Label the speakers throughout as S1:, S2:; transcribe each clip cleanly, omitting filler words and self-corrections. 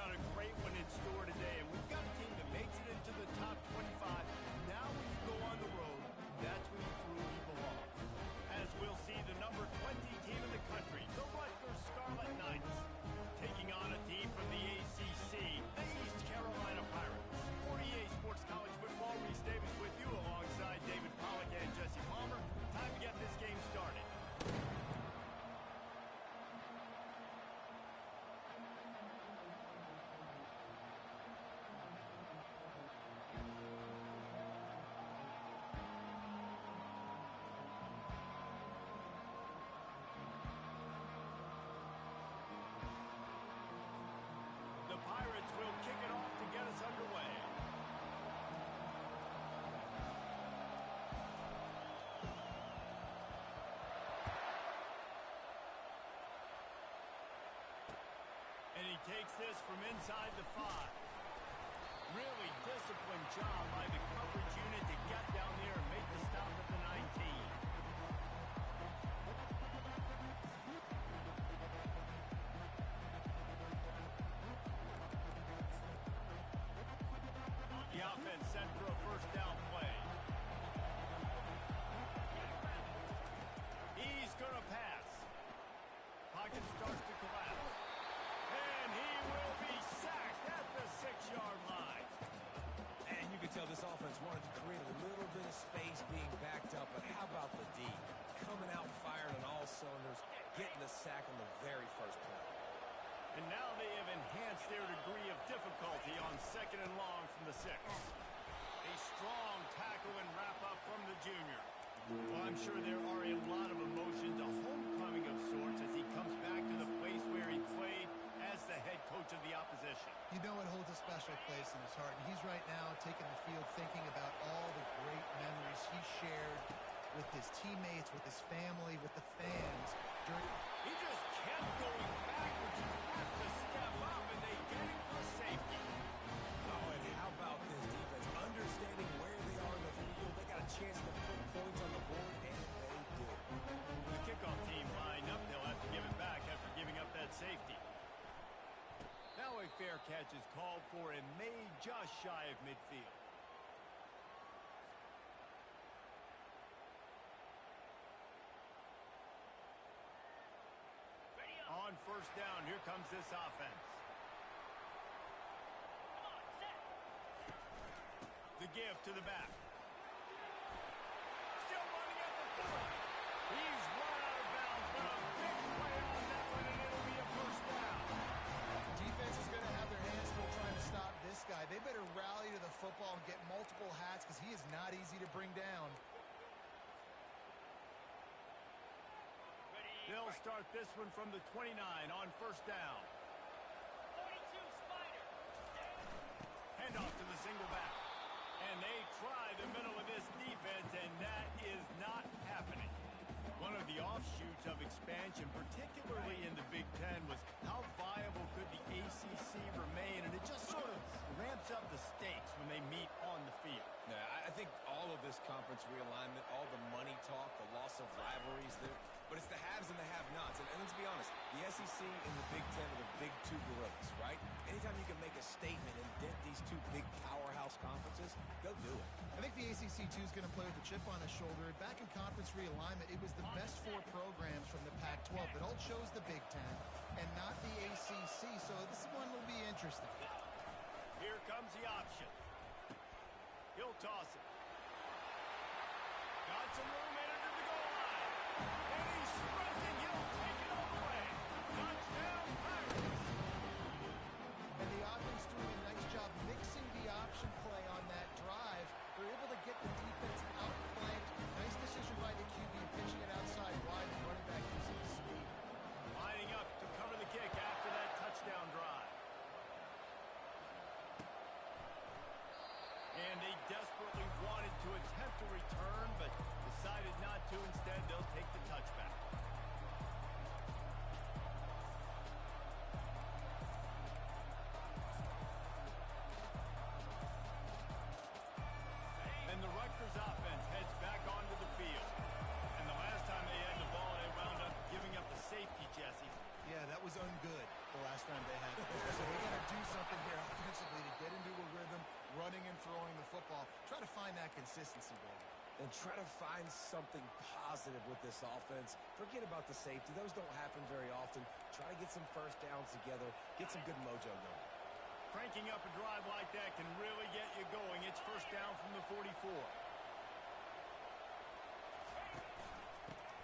S1: got a great one in store today, and we've got a team that makes it into the top 25. Now when you go on the road, that's when you prove you belong. As we'll see the number 20 team in the country, the Rutgers Scarlet Knights, taking on a team from the ACC, the East Carolina Pirates. For EA Sports College Football, Reese Davis with you alongside David Pollack and Jesse Palmer. Time to get this game started. The Pirates will kick it off to get us underway. And he takes this from inside the 5. Really disciplined job by the coverage unit to get down there and make the stop at the 19. The offense set for a first down play. He's going to pass. Pocket starts to collapse. And he will be sacked at the 6-yard line.
S2: And you can tell this offense wanted to create a little bit of space being backed up, but how about the D? Coming out firing on all cylinders, getting the sack on the very first play.
S1: And now they have enhanced their degree of difficulty on 2nd and long from the 6. A strong tackle and wrap-up from the junior. Well, I'm sure there are a lot of emotions, a homecoming of sorts, as he comes back to the place where he played as the head coach of the opposition.
S3: You know it holds a special place in his heart, and he's right now taking the field thinking about all the great memories he shared with his teammates, with his family, with the fans.
S1: He just kept going backwards. You have to step up, and they get him for safety.
S2: Oh, and how about this defense? Understanding where they are in the field, they got a chance to put points on the board, and they did.
S1: The kickoff team lined up. They'll have to give it back after giving up that safety. Now a fair catch is called for and made just shy of midfield. On first down, here comes this offense. The give to the back. Still running at the 40. He's run out of bounds, but a big play on that one, and it'll be a first down.
S3: Defense is going to have their hands full trying to stop this guy. They better rally to the football and get multiple hats because he is not easy to bring down.
S1: They'll start this one from the 29 on first down.
S4: 42 Spider.
S1: Hand off to the single back. And they try the middle of this defense, and that is not happening. One of the offshoots of expansion, particularly in the Big Ten, was how viable could the ACC remain, and it just sort of ramps up the stakes when they meet on the field.
S2: Yeah, I think all of this conference realignment, all the money talk, the loss of rivalries there, but it's the haves and the have-nots. And let's be honest, the SEC and the Big Ten are the big two gorillas, right? Anytime you can make a statement and dent these two big powerhouse conferences, go do it.
S3: I think the ACC, too, is going to play with a chip on his shoulder. Back in conference realignment, it was the best 4 programs from the Pac-12 that all chose the Big Ten and not the ACC, so this one will be interesting.
S1: Here comes the option. He'll toss it. Got some room in under the goal line. And he's sprinting. He'll take it all the way. Touchdown, Pirates.
S3: And the offense doing a nice job mixing the option play on that drive. They're able to get the defense outflanked. Nice decision by the QB, pitching it outside wide and running back using his speed.
S1: Lining up to cover the kick after that touchdown drive. And they desperately wanted to attempt a return, but decided not to. Instead, they'll take the touchback. And the Rutgers offense heads back onto the field. And the last time they had the ball, they wound up giving up the safety, Jesse.
S3: Yeah, that was ungood the last time they had it. So they got to do something consistency, baby.
S2: And try to find something positive with this offense. Forget about the safety. Those don't happen very often. Try to get some first downs together. Get some good mojo going.
S1: Cranking up a drive like that can really get you going. It's first down from the 44.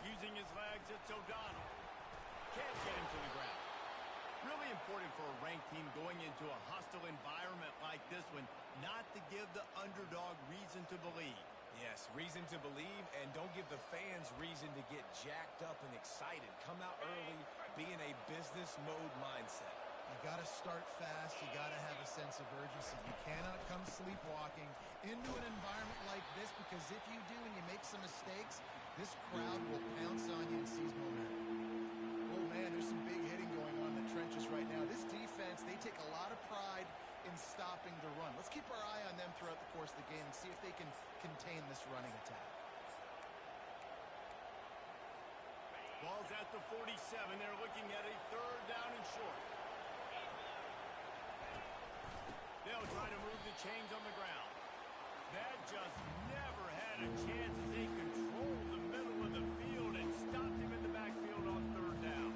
S1: Using his legs, it's O'Donnell. Can't get him to the ground. Really important for a ranked team going into a hostile environment like this one, not to give the underdog reason to believe.
S2: Yes, reason to believe, and don't give the fans reason to get jacked up and excited. Come out early, be in a business mode mindset.
S3: You got to start fast. You got to have a sense of urgency. You cannot come sleepwalking into an environment like this, because if you do and you make some mistakes, this crowd will pounce on you and seize momentum. Oh, man, there's some big hitting going on in the trenches right now. This defense, they take a lot of pride in stopping the run. Let's keep our eye on them throughout the course of the game and see if they can contain this running attack.
S1: Ball's at the 47. They're looking at a third down and short. They'll try to move the chains on the ground. That just never had a chance as they controlled the middle of the field and stopped him in the backfield on third down.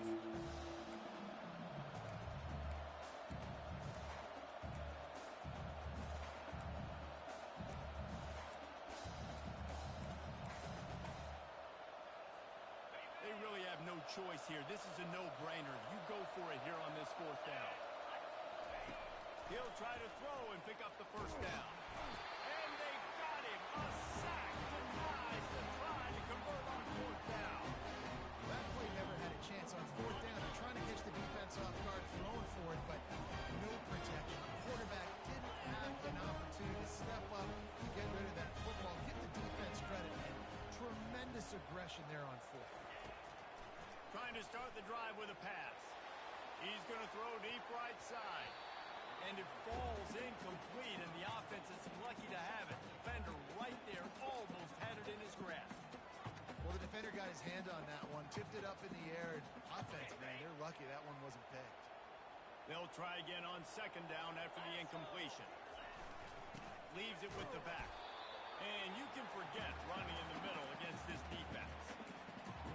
S1: They really have no choice here. This is a no-brainer. You go for it here on this fourth down. He'll try to throw and pick up the first down. And they got him. A sack denies the try to convert on fourth down.
S3: That play never had a chance on fourth down. They're trying to catch the defense off guard, throwing for it, but no protection. The quarterback didn't have an opportunity to step up, get rid of that football, give the defense credit, and tremendous aggression there on fourth.
S1: Trying to start the drive with a pass. He's going to throw deep right side. And it falls incomplete, and the offense is lucky to have it. Defender right there almost had it in his grasp.
S3: Well, the defender got his hand on that one, tipped it up in the air. Offense, man, they're lucky that one wasn't picked.
S1: They'll try again on second down after the incompletion. Leaves it with the back. And you can forget running in the middle against this defense.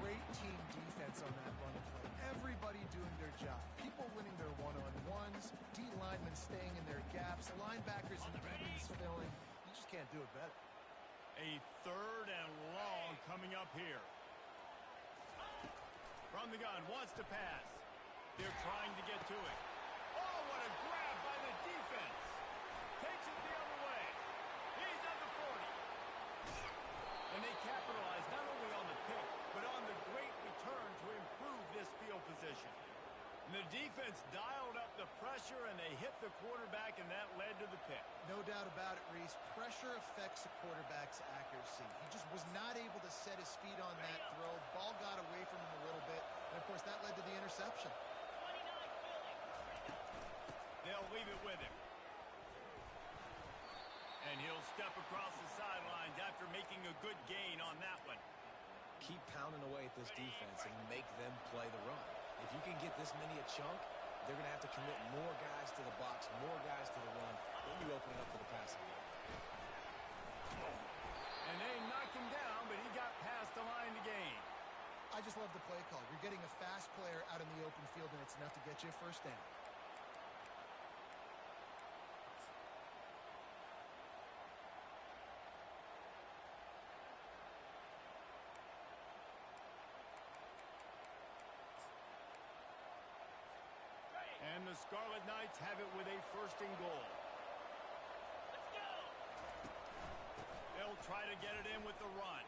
S3: Great team defense on that run play. Everybody doing their job. People winning their one-on-ones, D linemen staying in their gaps, linebackers and DBs filling. You just can't do it better.
S1: A third and long coming up here. From the gun, wants to pass. They're trying to get to it. Oh, what a grab by the defense. Takes it the other way. He's at the 40. And they capitalize not only on the pick, but on the great return to improve this field position. And the defense dialed up the pressure, and they hit the quarterback, and that led to the pick.
S3: No doubt about it, Reese. Pressure affects the quarterback's accuracy. He just was not able to set his feet on that throw. Ball got away from him a little bit, and, of course, that led to the interception.
S4: 29 Philly.
S1: They'll leave it with him. And he'll step across the sidelines after making a good gain on that one.
S2: Keep pounding away at this defense and make them play the run. If you can get this many a chunk, they're going to have to commit more guys to the box, more guys to the run. Then you open it up to the passing game.
S1: And they knocked him down, but he got past the line to gain.
S3: I just love the play call. You're getting a fast player out in the open field, and it's enough to get you a first down.
S1: And the Scarlet Knights have it with a first and goal.
S4: Let's go.
S1: They'll try to get it in with the run.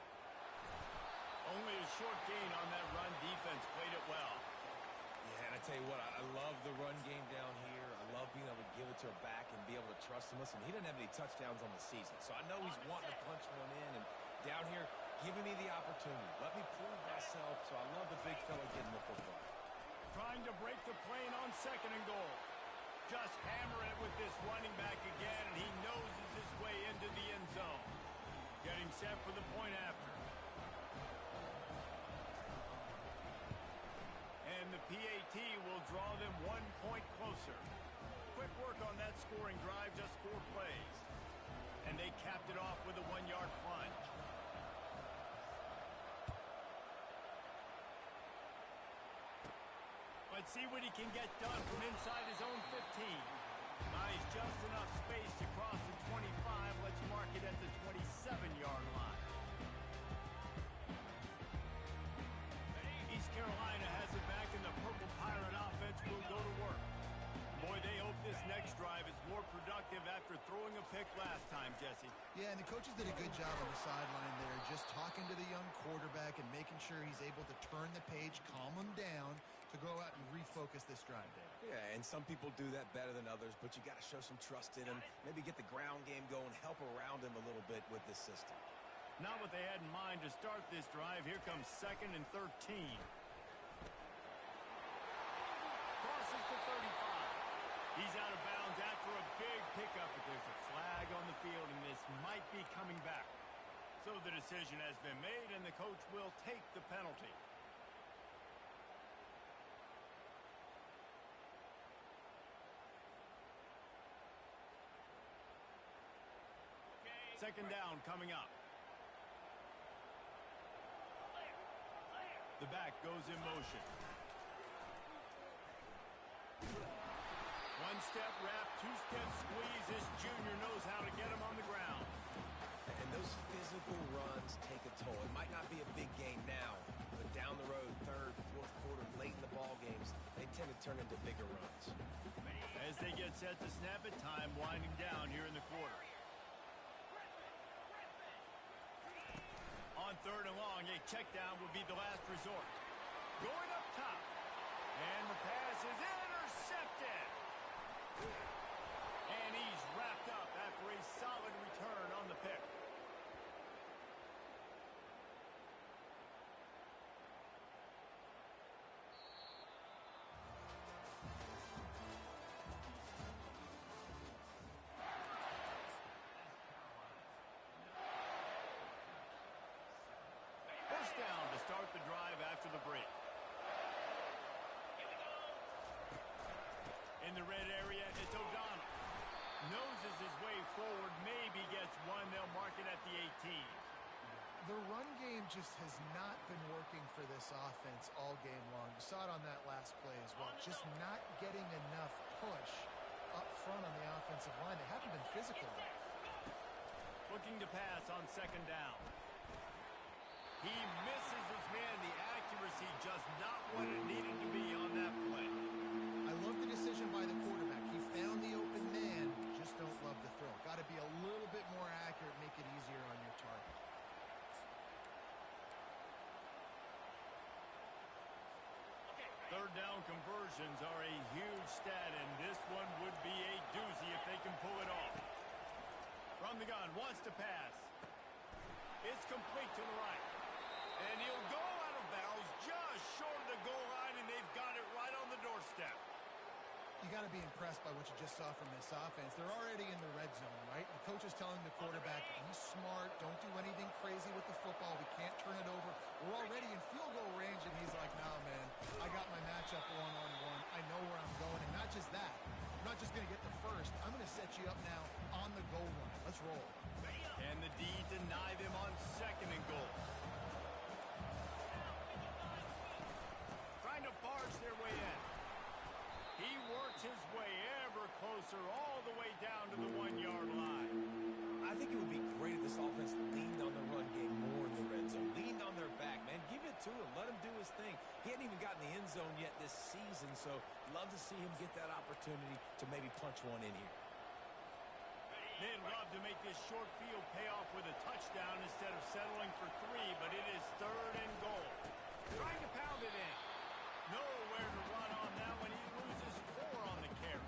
S1: Only a short gain on that run. Defense played it well.
S2: Yeah, and I tell you what, I love the run game down here. I love being able to give it to her back and be able to trust him. Listen, he doesn't have any touchdowns on the season, so I know he's wanting to punch one in. And down here, giving me the opportunity. Let me prove myself, so I love the big fella getting the football.
S1: Trying to break the plane on second and goal. Just hammer it with this running back again, and he noses his way into the end zone. Getting set for the point after. And the PAT will draw them 1 point closer. Quick work on that scoring drive, just 4 plays. And they capped it off with a 1-yard plunge. Let's see what he can get done from inside his own 15. Nice, just enough space to cross the 25. Let's mark it at the 27-yard line. East Carolina has it back, and the Purple Pirate offense will go to work. Boy, they hope this next drive is more productive after throwing a pick last time, Jesse.
S3: Yeah, and the coaches did a good job on the sideline there, just talking to the young quarterback and making sure he's able to turn the page, calm him down to go out and refocus this drive there.
S2: Yeah, and some people do that better than others, but you got to show some trust in him. Maybe get the ground game going, help around him a little bit with this system.
S1: Not what they had in mind to start this drive. Here comes 2nd and 13. Crosses to 35. He's out of bounds after a big pickup, but there's a flag on the field, and this might be coming back. So the decision has been made, and the coach will take the penalty. Second down coming up. The back goes in motion. One step wrap, two-step squeeze. This junior knows how to get him on the ground.
S2: And those physical runs take a toll. It might not be a big game now, but down the road, third, fourth quarter, late in the ball games, they tend to turn into bigger runs.
S1: As they get set to snap it, time winding down here in the quarter. On 3rd and long, a check down will be the last resort. Going up top. And the pass is intercepted. And he's wrapped up after a solid return on the pick. First down to start the drive after the break. In the red area, it's O'Donnell. Noses his way forward, maybe gets one. They'll mark it at the 18.
S3: The run game just has not been working for this offense all game long. You saw it on that last play as well. Just not getting enough push up front on the offensive line. They haven't been physical enough.
S1: Looking to pass on 2nd down. He misses his man. The accuracy just not what it needed to be on that play.
S3: I love the decision by the quarterback. He found the open man, just don't love the throw. Got to be a little bit more accurate, make it easier on your target.
S1: Third down conversions are a huge stat, and this one would be a doozy if they can pull it off. From the gun, wants to pass. It's complete to the right. And he'll go out of bounds just short of the goal line, and they've got it right on the doorstep.
S3: You got to be impressed by what you just saw from this offense. They're already in the red zone, right? The coach is telling the quarterback, be smart, don't do anything crazy with the football. We can't turn it over. We're already in field goal range, and he's like, nah, man, I got my matchup one-on-one. I know where I'm going, and not just that. I'm not just going to get the first. I'm going to set you up now on the goal line. Let's roll.
S1: And the D deny them on 2nd and goal. Trying to barge their way in. He works his way ever closer all the way down to the 1-yard line.
S2: I think it would be great if this offense leaned on the run game more in the red zone. Leaned on their back, man. Give it to him. Let him do his thing. He hadn't even gotten the end zone yet this season, so love to see him get that opportunity to maybe punch one in here.
S1: They'd love to make this short field pay off with a touchdown instead of settling for 3, but it is 3rd and goal. Trying to pound it in. Nowhere to run on that one. He loses 4 on the carry.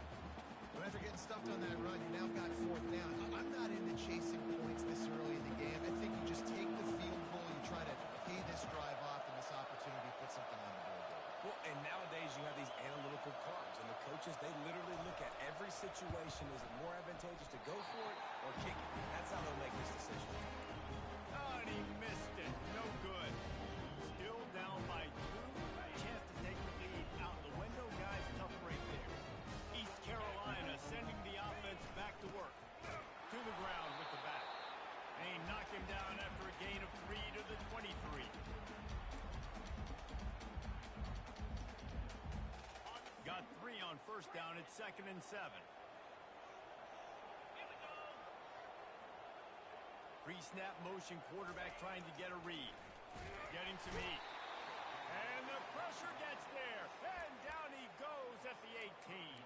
S3: But after getting stuffed on that run, you now got 4th down. I'm not into chasing points this early in the game. I think you just take the field goal. You try to pay this drive off, and this opportunity to put something on the board.
S2: Well, and nowadays you have these analytical cards, and the coaches, they literally look at every situation. Is it more advantageous to go for it or kick it? That's how they'll make this decision.
S1: Oh, and he missed it. No good. Still down by 2. Chance to take the lead out the window. Guys, tough break there. East Carolina sending the offense back to work. To the ground with the back. 2nd and 7.
S4: Here we go.
S1: Pre-snap motion quarterback trying to get a read. Getting some heat. And the pressure gets there. And down he goes at the 18.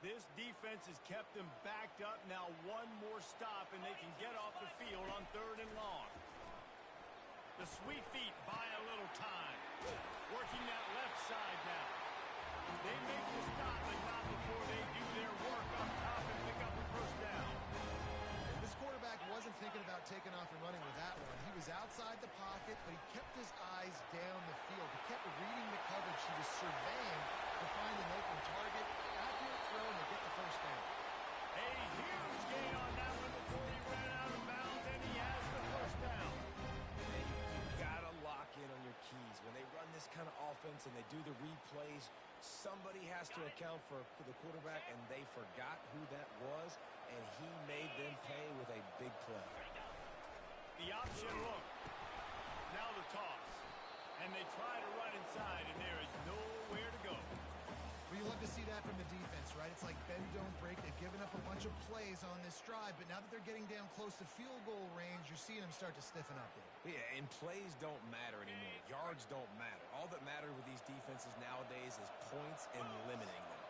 S1: This defense has kept them backed up. Now one more stop, and they can get off the field on 3rd and long. The sweet feet buy a little time. Working that left side now. They make the stop, but not before they do their work up top and pick up a first down.
S3: This quarterback wasn't thinking about taking off and running with that one. He was outside the pocket, but he kept his eyes down the field. He kept reading the coverage. He was surveying to find an open target. Accurate throw, and they get the first down.
S1: A huge gain on that one before he ran out of bounds, and he has the first down.
S2: You gotta lock in on your keys. When they run this kind of offense and they do the replays, somebody has to account for the quarterback, and they forgot who that was, and he made them pay with a big play.
S1: The option look. Now the toss. And they try to run inside, and there is nowhere to go.
S3: Well, you love to see that from the defense, right? It's like bend, don't break. They've given up a bunch of plays on this drive, but now that they're getting down close to field goal range, you're seeing them start to stiffen up there.
S2: Yeah, and plays don't matter anymore. Yards don't matter. All that matters with these defenses nowadays is points and limiting them.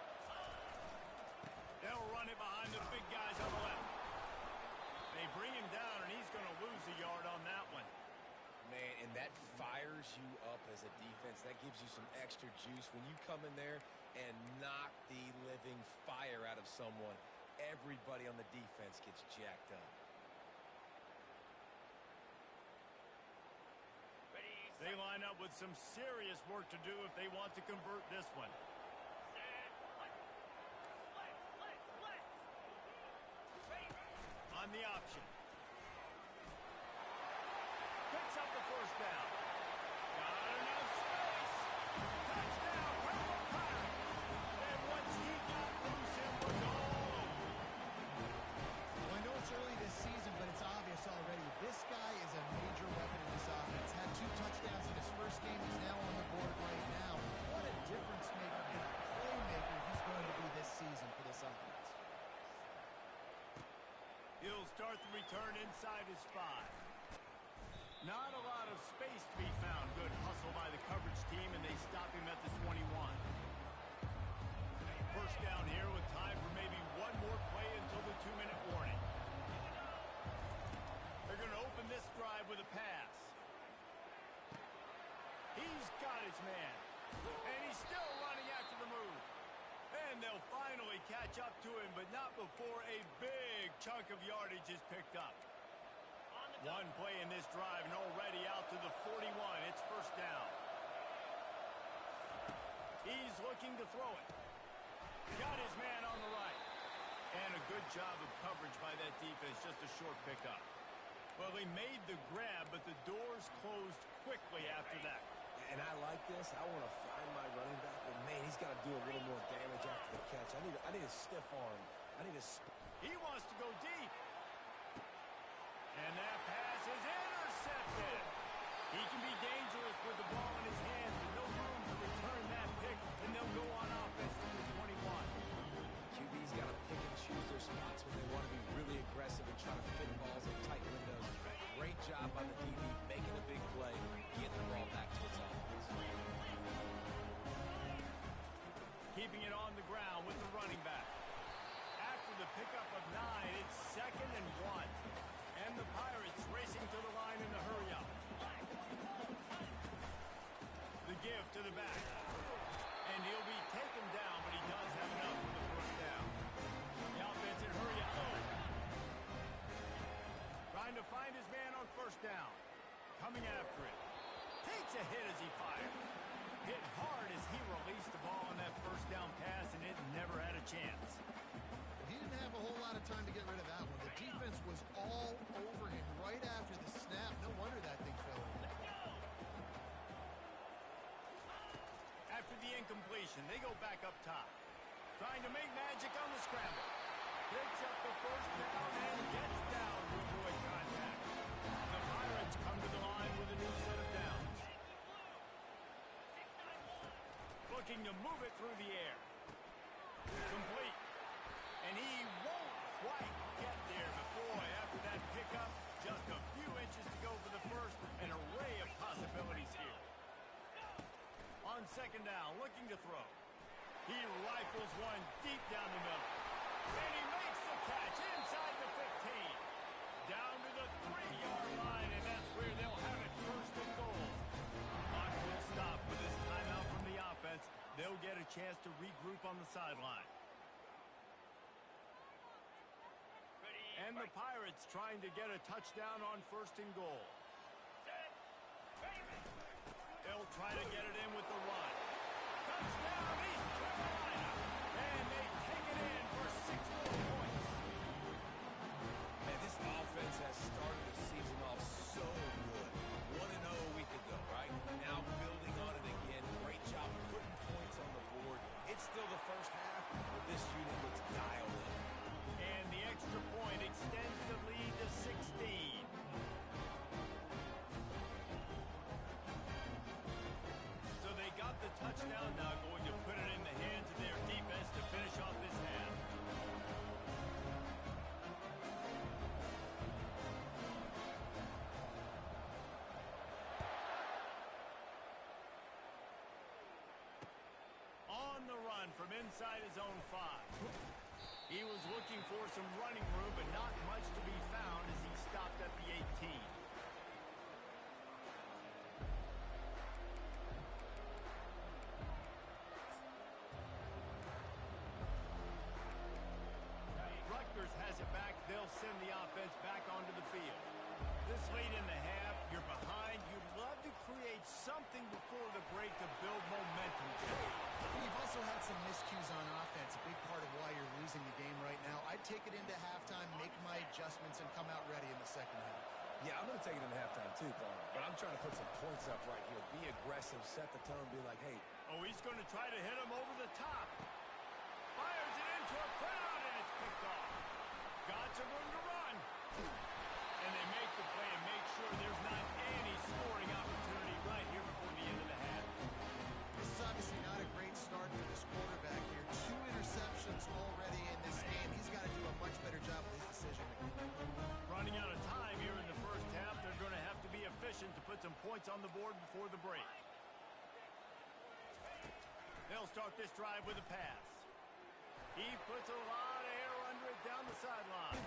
S1: They'll run it behind the big guys on the left. They bring him down, and he's going to lose a yard on that one.
S2: Man, and that fires you up as a defense. That gives you some extra juice. When you come in there and knock the living fire out of someone, everybody on the defense gets jacked up.
S4: Ready,
S1: They line up with some serious work to do if they want to convert this one.
S4: set, flex. Ready.
S1: On the option. Picks up the first down. Got enough space. Touchdown, Purple Pirate. And once he got loose, it was all over.
S3: Well, I know it's early this season, but it's obvious already. This guy is a major weapon in this offense. Had 2 touchdowns in his first game. He's now on the board right now. What a difference maker and a playmaker he's going to be this season for this offense.
S1: He'll start the return inside his 5. Not a lot of space to be found. Good hustle by the coverage team, and they stop him at the 21. First down here with time for maybe one more play until the 2-minute warning. They're going to open this drive with a pass. He's got his man, and he's still running after the move. And they'll finally catch up to him, but not before a big chunk of yardage is picked up. One play in this drive, and already out to the 41. It's first down. He's looking to throw it. Got his man on the right. And a good job of coverage by that defense, just a short pickup. Well, he made the grab, but the doors closed quickly after that.
S2: And I like this. I want to find my running back, but man, he's got to do a little more damage after the catch. I need a stiff arm. I need a...
S1: He wants to go deep. And that pass is intercepted. He can be dangerous with the ball in his hands, but no room to return that pick, and they'll go on offense to the 21.
S2: QB's got to pick and choose their spots when they want to be really aggressive and try to fit balls in tight windows. Great job by the DB making a big play, getting the ball back to its offense.
S1: Keeping it on the ground with the running back. After the pickup of 9, it's 2nd and 1. And the Pirates racing to the line in the hurry-up. The give to the back. And he'll be taken down, but he does have enough for the first down. The offense in hurry-up. Trying to find his man on first down. Coming after it. Takes a hit as he fired. Hit hard as he released the ball on that first down pass, and it never had a chance.
S3: He didn't have a whole lot of time to get rid of that one. The defense was all over him right after the snap. No wonder that thing fell in.
S1: After the incompletion, they go back up top. Trying to make magic on the scramble. Picks up the first down and gets down to avoid contact. The Pirates come to the line with a new set of downs. Looking to move it through the air. Complete. And he won't quite get there. But boy, after that pickup, just a few inches to go for the first. An array of possibilities here. On second down, looking to throw. He rifles one deep down the middle. And he makes the catch inside the 15. Down to the 3-yard line, and that's where they'll have it first and goal. Clock will stop with this timeout from the offense. They'll get a chance to regroup on the sideline. And the Pirates trying to get a touchdown on first and goal. They'll try to get it in with the run. Touchdown, East Carolina. And they take it in for 6 more points.
S2: Man, this offense has started the season off so good. 1-0 a week ago, right? Now building on it again. Great job putting points on the board. It's still the first half, but this unit looks dialed in.
S1: And the extra point extends the lead to 16. So they got the touchdown, now going to put it in the hands of their defense to finish off this half. On the run from inside his own 5. He was looking for some running room, but not much to be found as he stopped at the 18. Rutgers has it back. They'll send the offense back onto the field. This late in the half, you're behind. You'd love to create something before the break to build momentum.
S3: You've also had some miscues on offense, a big part of why you're losing the game right now. I'd take it into halftime, make my adjustments, and come out ready in the second half.
S2: Yeah, I'm going to take it into halftime too, Bomber. But I'm trying to put some points up right here. Be aggressive, set the tone, be like, hey.
S1: Oh, he's going to try to hit him over the top. Fires it into a crowd, and it's picked off. Got some room to run. And they make the play and make sure there's not any scoring opportunity right here before the end of the half.
S3: This is obviously not a great start for this quarterback here. 2 interceptions already in this game. He's got to do a much better job with his decision-making.
S1: Running out of time here in the first half. They're going to have to be efficient to put some points on the board before the break. They'll start this drive with a pass. He puts a lot of air under it down the sideline.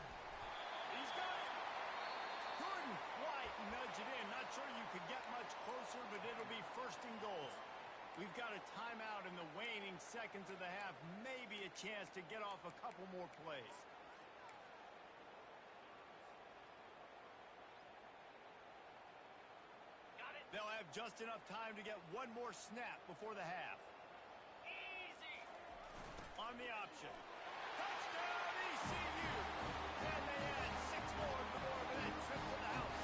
S1: He's got it. Couldn't quite nudge it in. Not sure you could get much closer, but it'll be first and goal. We've got a timeout in the waning seconds of the half. Maybe a chance to get off a couple more plays. They'll have just enough time to get one more snap before the half.
S4: Easy.
S1: On the option. Touchdown, ECU! And they add 6 more to the board with that trip to the house.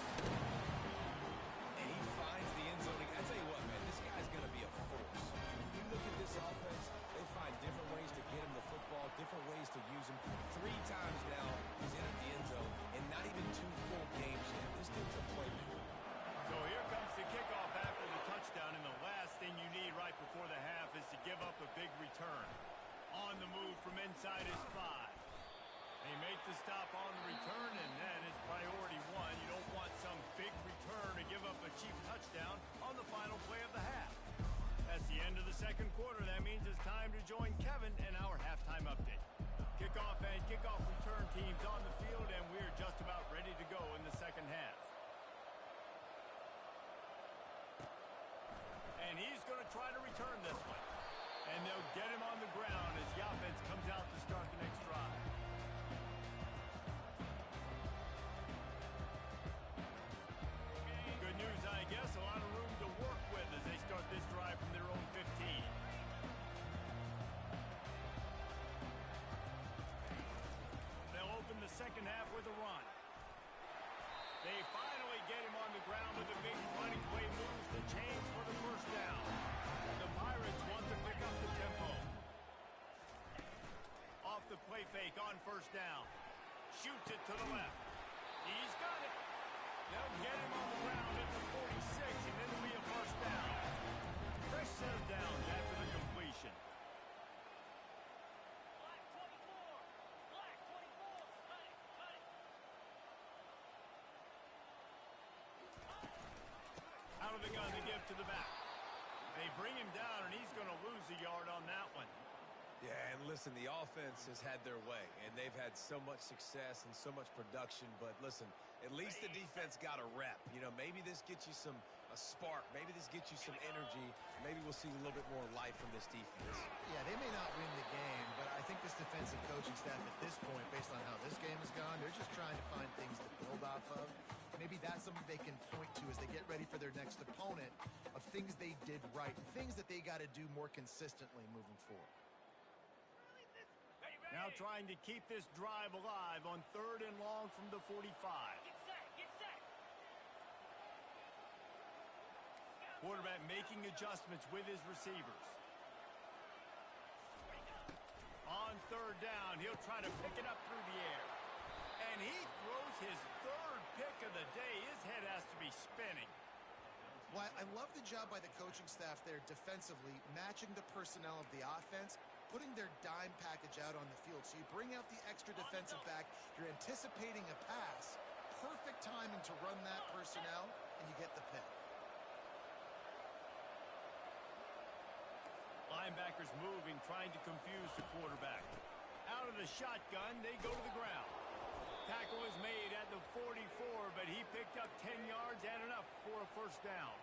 S2: And he finds the end zone. I tell you what, man, this guy's going to be a force. You look at this offense, they find different ways to get him the football, different ways to use him. 3 times now he's entered the end zone, and not even 2 full games yet. This dude's a playmaker.
S1: So here comes the kickoff after the touchdown, and the last thing you need right before the half is to give up a big return. On the move from inside his 5. They make the stop on the return, and then is priority 1. You don't want some big return to give up a cheap touchdown on the final play of the half. That's the end of the second quarter. That means it's time to join Kevin in our halftime update. Kickoff and kickoff return teams on the field, and we're just about ready to go in the second half. And he's going to try to return this one. And they'll get him on the ground as the offense comes out to start the next drive. Good news, I guess. A lot of room to work with as they start this drive from their own 15. They'll open the second half with a run. They finally get him on the ground with a big running play, moves the chains for the first down. The Pirates want to pick up the tempo. Off the play fake on first down. Shoots it to the left. He's got it. They'll get him on the ground at the 46, and it'll be a first down. Fresh set of downs after the completion.
S4: Black 24. Black 24. Cut it. Cut it.
S1: Out of the gun to give to the back. They bring him down, and he's going to lose a yard on that one.
S2: Yeah, and listen, the offense has had their way, and they've had so much success and so much production. But listen, at least the defense got a rep. You know, maybe this gets you a spark. Maybe this gets you some energy. Maybe we'll see a little bit more life from this defense.
S3: Yeah, they may not win the game, but I think this defensive coaching staff at this point, based on how this game has gone, they're just trying to find things to build off of. Maybe that's something they can point to as they get ready for their next opponent of things they did right, things that they got to do more consistently moving forward.
S1: Now trying to keep this drive alive on 3rd and long from the 45.
S4: Get set. Get set.
S1: Quarterback making adjustments with his receivers. On 3rd down, he'll try to pick it up through the air. And he throws his 3rd pick of the day. His head has to be spinning.
S3: Well, I love the job by the coaching staff there defensively, matching the personnel of the offense, putting their dime package out on the field. So you bring out the extra defensive back, you're anticipating a pass, perfect timing to run that personnel, and you get the pick.
S1: Linebackers moving, trying to confuse the quarterback. Out of the shotgun, they go to the ground. Tackle is made at the 44, but he picked up 10 yards and enough for a first down.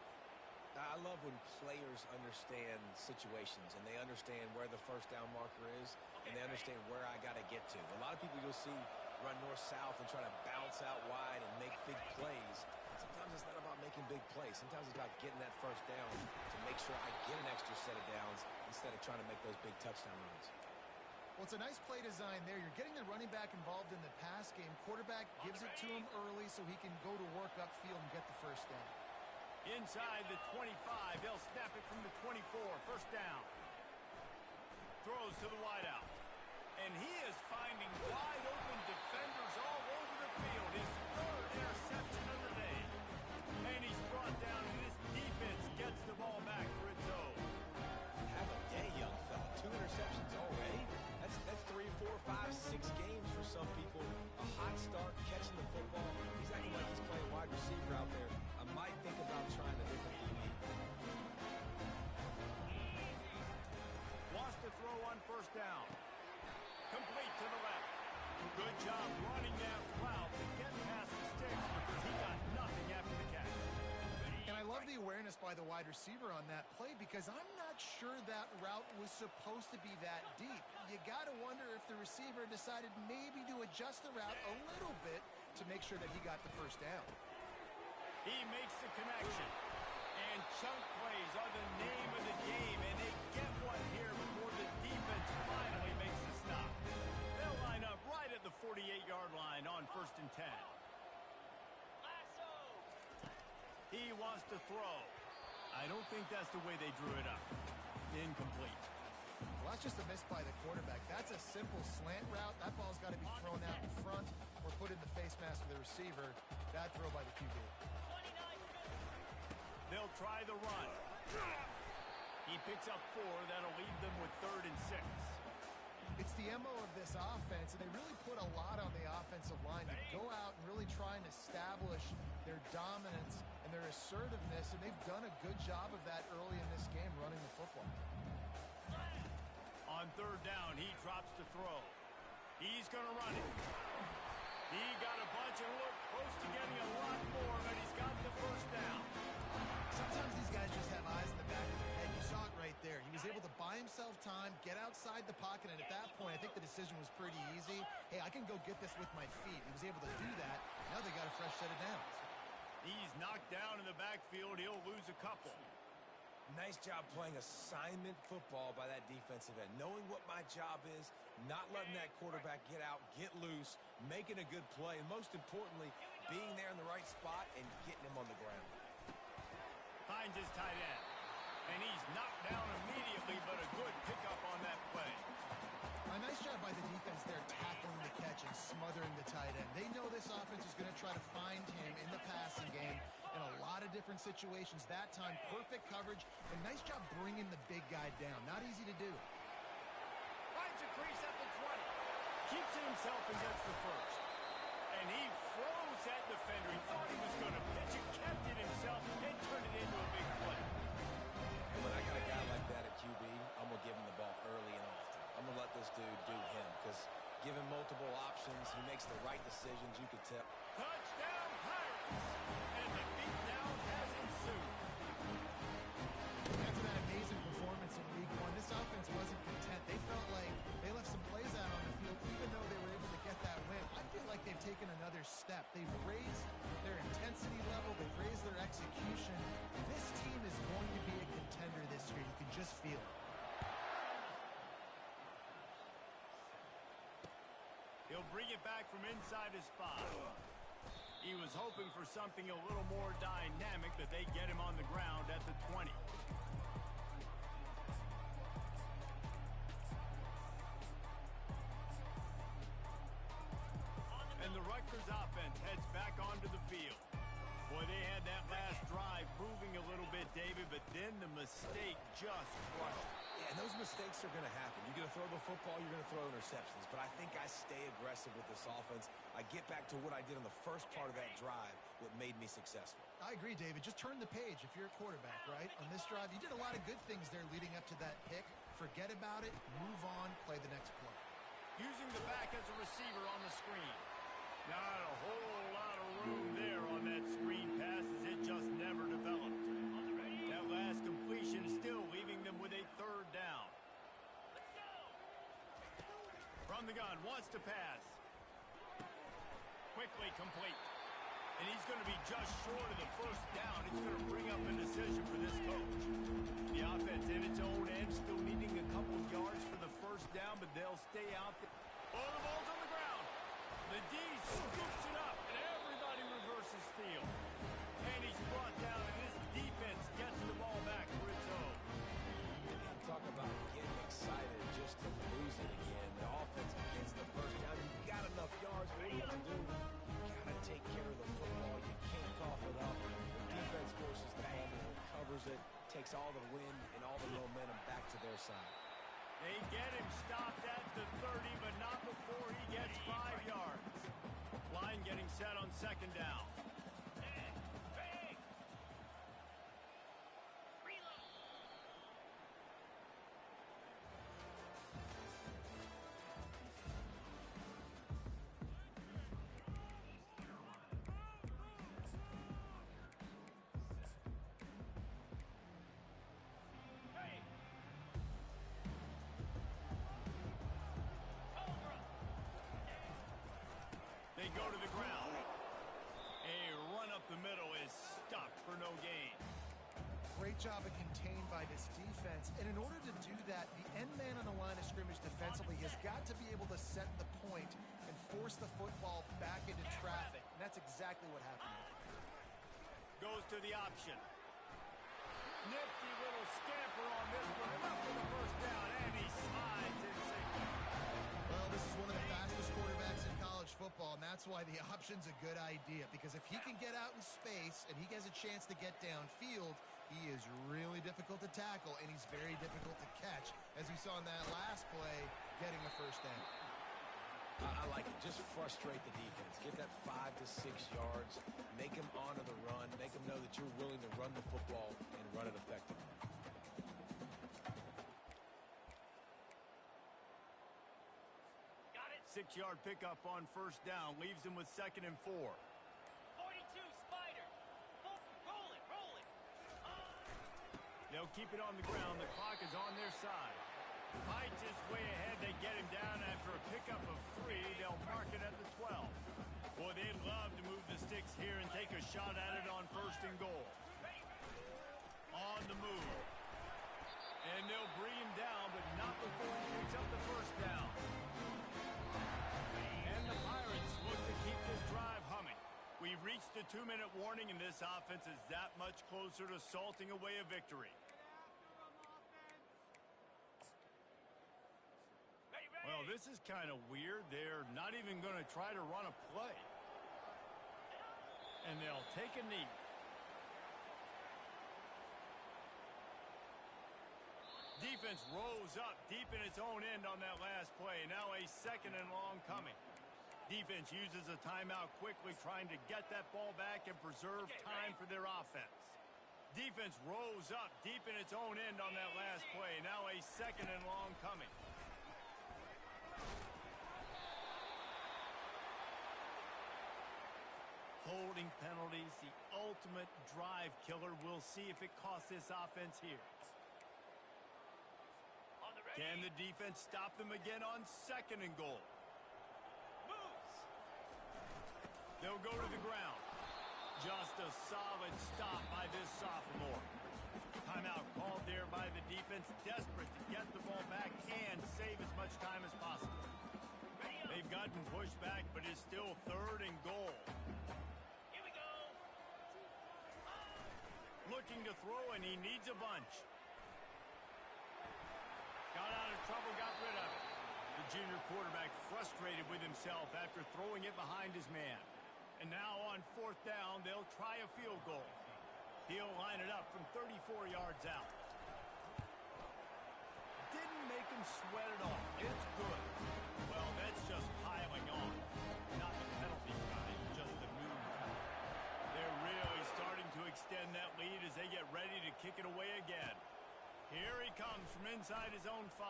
S2: I love when players understand situations and they understand where the first down marker is and they understand where I got to get to. A lot of people you'll see run north-south and try to bounce out wide and make big plays. Sometimes it's not about making big plays. Sometimes it's about getting that first down to make sure I get an extra set of downs instead of trying to make those big touchdown runs.
S3: Well, it's a nice play design there. You're getting the running back involved in the pass game. Quarterback gives it to him early so he can go to work upfield and get the first down.
S1: Inside the 25, they'll snap it from the 24. First down. Throws to the wideout. And he is finding wide open defenders all over the field. His 3rd interception of the day. And he's brought down, and this defense gets the ball back for its own.
S2: Have a day, young fella. 2 interceptions already? That's 3, 4, 5, 6 games for some people. A hot start, catching the football. He's acting like he's playing wide receiver out there. I might think about trying a different QB.
S1: Wants to throw on first down. Complete to the left. Good job running that route to get past the sticks because he got nothing after the catch.
S3: And I love the awareness by the wide receiver on that play because I'm not sure that route was supposed to be that deep. You got to wonder if the receiver decided maybe to adjust the route a little bit to make sure that he got the first down.
S1: He makes the connection. And chunk plays are the name of the game, and they get one here before the defense finally makes the stop. They'll line up right at the 48-yard line on 1st and 10.
S4: Lasso.
S1: He wants to throw. I don't think that's the way they drew it up. Incomplete.
S3: Well, that's just a miss by the quarterback. That's a simple slant route. That ball's got to be thrown out in front or put in the face mask of the receiver. Bad throw by the QB.
S4: 29.
S1: They'll try the run. He picks up 4. That'll leave them with 3rd and 6.
S3: It's the MO of this offense, and they really put a lot on the offensive line to go out and really try and establish their dominance and their assertiveness, and they've done a good job of that early in this game running the football.
S1: On 3rd down, he drops to throw. He's going to run it. He got a bunch and looked close to getting a lot more, but he's got the first down.
S3: Sometimes these guys just have eyes in the back of their head. You saw it right there. He was able to buy himself time, get outside the pocket, and at that point, I think the decision was pretty easy. Hey, I can go get this with my feet. He was able to do that. Now they got a fresh set of downs.
S1: He's knocked down in the backfield. He'll lose a couple.
S2: Nice job playing assignment football by that defensive end. Knowing what my job is, not letting that quarterback get out, get loose, making a good play, and most importantly, being there in the right spot and getting him on the ground.
S1: Finds his tight end. And he's knocked down immediately, but a good pickup on that play.
S3: A nice job by the defense there tackling the catch and smothering the tight end. They know this offense is going to try to find him in the passing game in a lot of different situations. That time, perfect coverage, and nice job bringing the big guy down. Not easy to do.
S1: Finds a crease at the 20. Keeps it himself and gets the first. And he froze that defender. He thought he was going to pitch it, kept it himself, and turned it into a big play.
S2: And when I got a guy like that at QB, I'm going to give him the ball early and often. I'm going to let this dude do him because given multiple options, he makes the right decisions. You could tell.
S1: Touchdown, Pirates! And the beatdown has ensued.
S3: After that amazing performance in Week 1, this offense wasn't content. They felt like they left some plays out on the field, even though they were able to get that win. I feel like they've taken another step. They've raised their intensity level. They've raised their execution. This team is going to be a contender this year. You can just feel it.
S1: He'll bring it back from inside his 5. He was hoping for something a little more dynamic, but they get him on the ground at the 20. And the Rutgers offense heads back onto the field. Boy, they had that last drive moving a little bit, David, but then the mistake just crushed it.
S2: Yeah, and those mistakes are going to happen. You're going to throw the football, you're going to throw interceptions. But I think I stay aggressive with this offense. I get back to what I did on the first part of that drive, what made me successful.
S3: I agree, David. Just turn the page if you're a quarterback, right? On this drive, you did a lot of good things there leading up to that pick. Forget about it, move on, play the next play.
S1: Using the back as a receiver on the screen. Not a whole lot of room there on that screen pass as it just never developed. That last completion still leaving them with a 3rd down. From the gun, wants to pass. Quickly complete. And he's going to be just short of the 1st down. It's going to bring up a decision for this coach. The offense in its own end, still needing a couple yards for the 1st down, but they'll stay out there. Oh, the ball's on the ground. The D scoops it up, and everybody reverses field. And he's brought down, and his defense gets the ball back for its own.
S2: And talk about getting excited just to lose it again. The offense gets the 1st down. You got enough yards. What do you have to do? You got to take care of the football. You can't cough it up. The defense forces the fumble, recovers it, takes all the wind and all the momentum back to their side.
S1: They get him stopped at the 30, but not before he gets 5 yards. Line getting set on 2nd down. They go to the ground. A run up the middle is stuck for no gain.
S3: Great job of contained by this defense. And in order to do that, the end man on the line of scrimmage defensively has got to be able to set the point and force the football back into traffic. And that's exactly what happened.
S1: Goes to the option. Nifty little scamper on this one. Enough for the 1st down, and he slides in safety.
S3: Well, this is one of the fastest quarterbacks in college football, and that's why the option's a good idea. Because if he can get out in space and he has a chance to get downfield, he is really difficult to tackle, and he's very difficult to catch. As we saw in that last play, getting a 1st down.
S2: I like it. Just frustrate the defense. Get that 5 to 6 yards. Make them honor the run. Make them know that you're willing to run the football and run it effectively.
S1: Got it. 6-yard pickup on 1st down. Leaves him with 2nd and 4.
S4: 42, Spider. Roll it, roll it.
S1: They'll keep it on the ground. The clock is on their side. Fights his way ahead. They get him down after a pickup of 3. They'll mark it at the 12. Boy, they'd love to move the sticks here and take a shot at it on 1st and goal. On the move. And they'll bring him down, but not before he picks up the 1st down. And the Pirates look to keep this drive humming. We've reached the 2-minute warning, and this offense is that much closer to salting away a victory. Well, this is kind of weird. They're not even going to try to run a play. And they'll take a knee. Defense rose up deep in its own end on that last play. Now a 2nd and long coming. Defense uses a timeout quickly, trying to get that ball back and preserve time for their offense. Defense rose up deep in its own end on that last play. Now a 2nd and long coming. Holding penalties, the ultimate drive killer. We'll see if it costs this offense here. Can the defense stop them again on 2nd and goal? They'll go to the ground. Just a solid stop by this sophomore. Timeout called there by the defense, desperate to get the ball back and save as much time as possible. They've gotten pushed back, but it's still 3rd and goal.
S4: Here we go.
S1: Looking to throw, and he needs a bunch. Got out of trouble, got rid of it. The junior quarterback frustrated with himself after throwing it behind his man. And now on 4th down, they'll try a field goal. He'll line it up from 34 yards out. Didn't make him sweat at all. It's good. Well, that's just piling on. Not the penalty kind, just the new kind. They're really starting to extend that lead as they get ready to kick it away again. Here he comes from inside his own 5.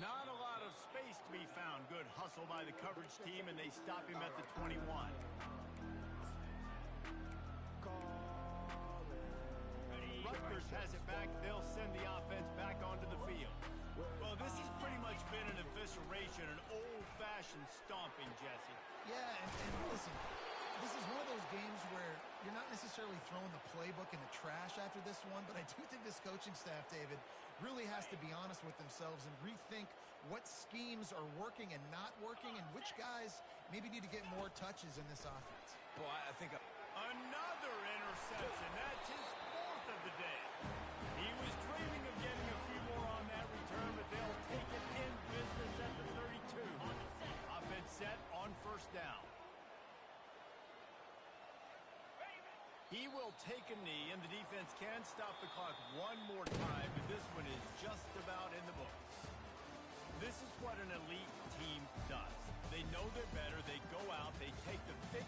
S1: Not a lot of space to be found. Good hustle by the coverage team, and they stop him at the 21. Rutgers has it back. They'll send the offense back onto the field. Well, this has pretty much been an evisceration, an old-fashioned stomping, Jesse.
S3: Yeah, and listen, this is one of those games where you're not necessarily throwing the playbook in the trash after this one, but I do think this coaching staff, David, really has to be honest with themselves and rethink what schemes are working and not working and which guys maybe need to get more touches in this offense.
S2: Boy, I think...
S1: Another interception. That's his 4th of the day. He was dreaming of getting a few more on that return, but they'll take it in business at the 32. Offense set on 1st down. He will take a knee, and the defense can stop the clock one more time, but this one is just about in the books. This is what an elite team does. They know they're better. They go out. They take the big